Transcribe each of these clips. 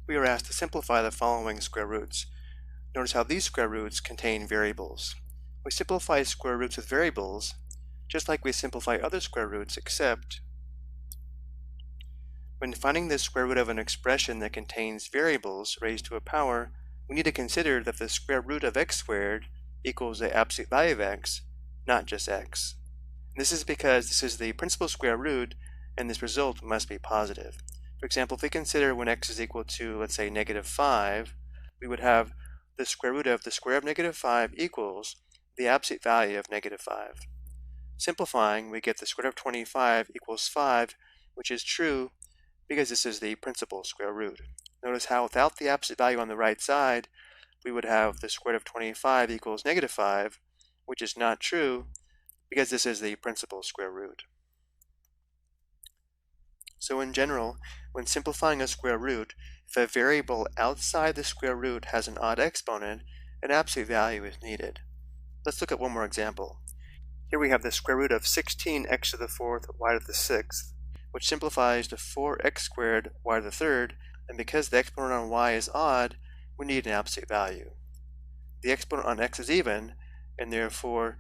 we are asked to simplify the following square roots. Notice how these square roots contain variables. We simplify square roots with variables just like we simplify other square roots, except when finding the square root of an expression that contains variables raised to a power, we need to consider that the square root of x squared equals the absolute value of x, not just x. This is because this is the principal square root and this result must be positive. For example, if we consider when x is equal to, let's say, -5, we would have the square root of the square of -5 equals the absolute value of -5. Simplifying, we get the square root of 25 equals 5, which is true because this is the principal square root. Notice how without the absolute value on the right side, we would have the square root of 25 equals -5, which is not true because this is the principal square root. So in general, when simplifying a square root, if a variable outside the square root has an odd exponent, an absolute value is needed. Let's look at one more example. Here we have the square root of 16x to the fourth y to the sixth, which simplifies to 4x squared y to the third, and because the exponent on y is odd, we need an absolute value. The exponent on x is even, and therefore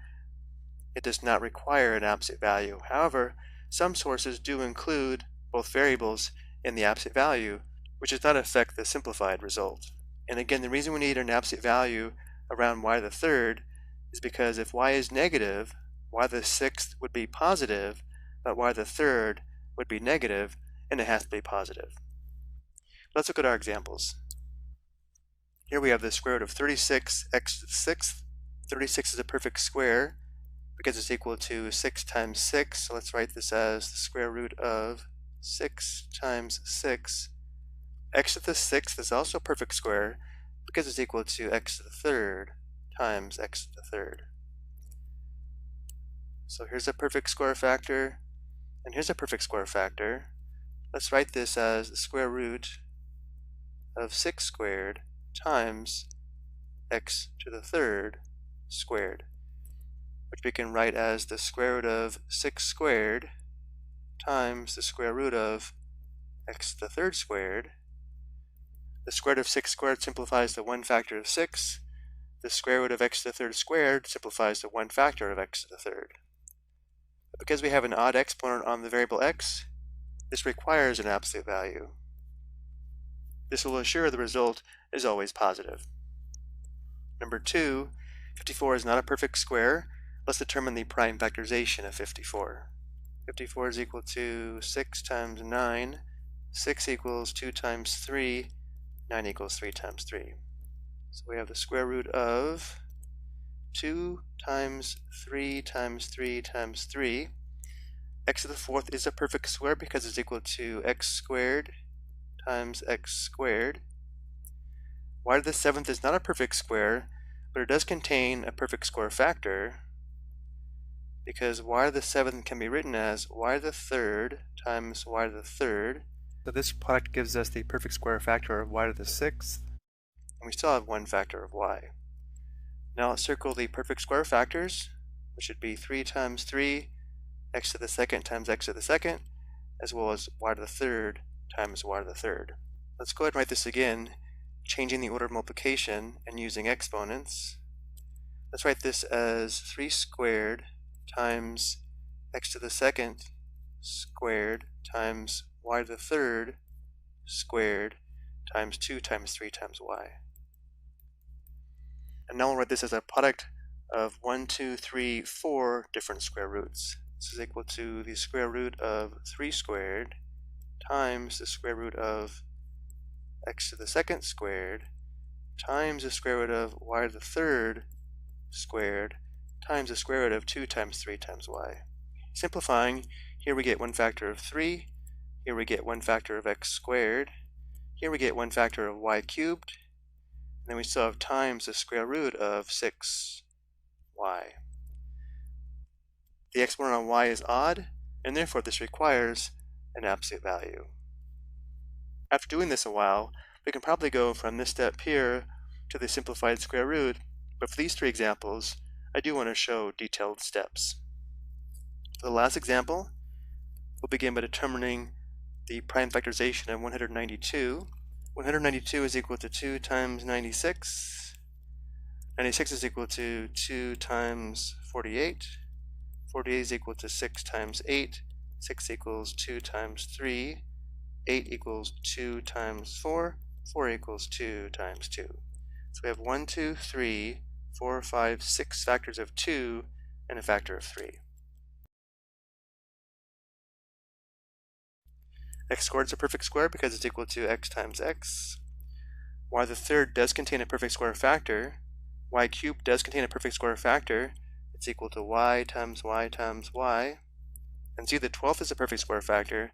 it does not require an absolute value. However, some sources do include both variables in the absolute value, which does not affect the simplified result. And again, the reason we need an absolute value around y to the third is because if y is negative, y to the sixth would be positive, but y to the third would be negative, and it has to be positive. Let's look at our examples. Here we have the square root of 36x to the sixth. 36 is a perfect square because it's equal to 6 times 6. So let's write this as the square root of 6 times 6. X to the sixth is also a perfect square because it's equal to x to the third times x to the third. So here's a perfect square factor, and here's a perfect square factor. Let's write this as the square root of 6 squared times x to the third squared, which we can write as the square root of 6 squared times the square root of x to the third squared. The square root of 6 squared simplifies to 1 factor of 6. The square root of x to the third squared simplifies to 1 factor of x to the third. But because we have an odd exponent on the variable x, this requires an absolute value. This will assure the result is always positive. Number 2, 54 is not a perfect square. Let's determine the prime factorization of 54. 54 is equal to 6 times 9. 6 equals 2 times 3. 9 equals 3 times 3. So we have the square root of 2 times 3 times 3 times 3. X to the fourth is a perfect square because it's equal to x squared times x squared. Y to the seventh is not a perfect square, but it does contain a perfect square factor because y to the seventh can be written as y to the third times y to the third. So this product gives us the perfect square factor of y to the sixth, and we still have 1 factor of y. Now let's circle the perfect square factors, which would be 3 times 3, x to the second times x to the second, as well as y to the third times y to the third. Let's go ahead and write this again, changing the order of multiplication and using exponents. Let's write this as 3 squared times x to the second squared times y to the third squared times 2 times 3 times y. And now we'll write this as a product of 1, 2, 3, 4 different square roots. This is equal to the square root of 3 squared times the square root of x to the second squared times the square root of y to the third squared times the square root of 2 times 3 times y. Simplifying, here we get 1 factor of 3, here we get 1 factor of x squared, here we get 1 factor of y cubed, and then we still have times the square root of 6y. The exponent on y is odd, and therefore this requires an absolute value. After doing this a while, we can probably go from this step here to the simplified square root, but for these 3 examples, I do want to show detailed steps. For the last example, we'll begin by determining the prime factorization of 192. 192 is equal to 2 times 96. 96 is equal to 2 times 48. 48 is equal to 6 times 8. 6 equals 2 times 3. 8 equals 2 times 4. 4 equals 2 times 2. So we have 1, 2, 3, 4, 5, 6 factors of 2 and a factor of 3. X squared is a perfect square because it's equal to x times x. Y the third does contain a perfect square factor. Y cubed does contain a perfect square factor. It's equal to y times y times y. And z the 12th is a perfect square factor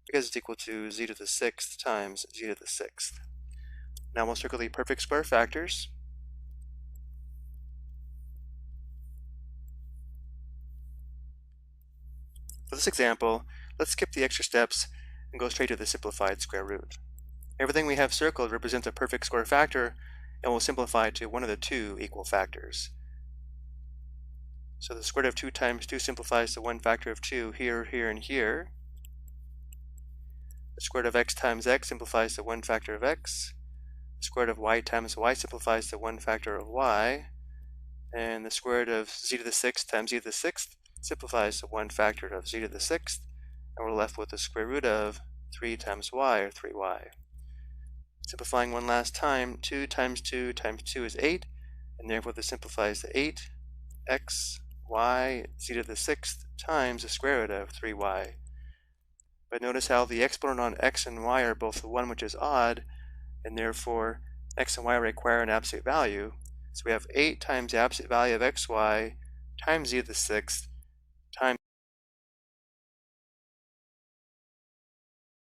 because it's equal to z to the 6th times z to the 6th. Now we'll circle the perfect square factors. For this example, let's skip the extra steps and go straight to the simplified square root. Everything we have circled represents a perfect square factor, and we'll simplify to one of the two equal factors. So the square root of 2 times 2 simplifies to one factor of 2 here, here, and here. The square root of x times x simplifies to one factor of x. The square root of y times y simplifies to one factor of y. And the square root of z to the 6th times z to the 6th simplifies to one factor of z to the 6th. And we're left with the square root of 3 times y, or 3y. Simplifying one last time, 2 times 2 times 2 is 8, and therefore this simplifies to 8x, y, z to the 6th times the square root of 3y. But notice how the exponent on x and y are both 1, which is odd, and therefore x and y require an absolute value. So we have 8 times the absolute value of xy times z to the 6th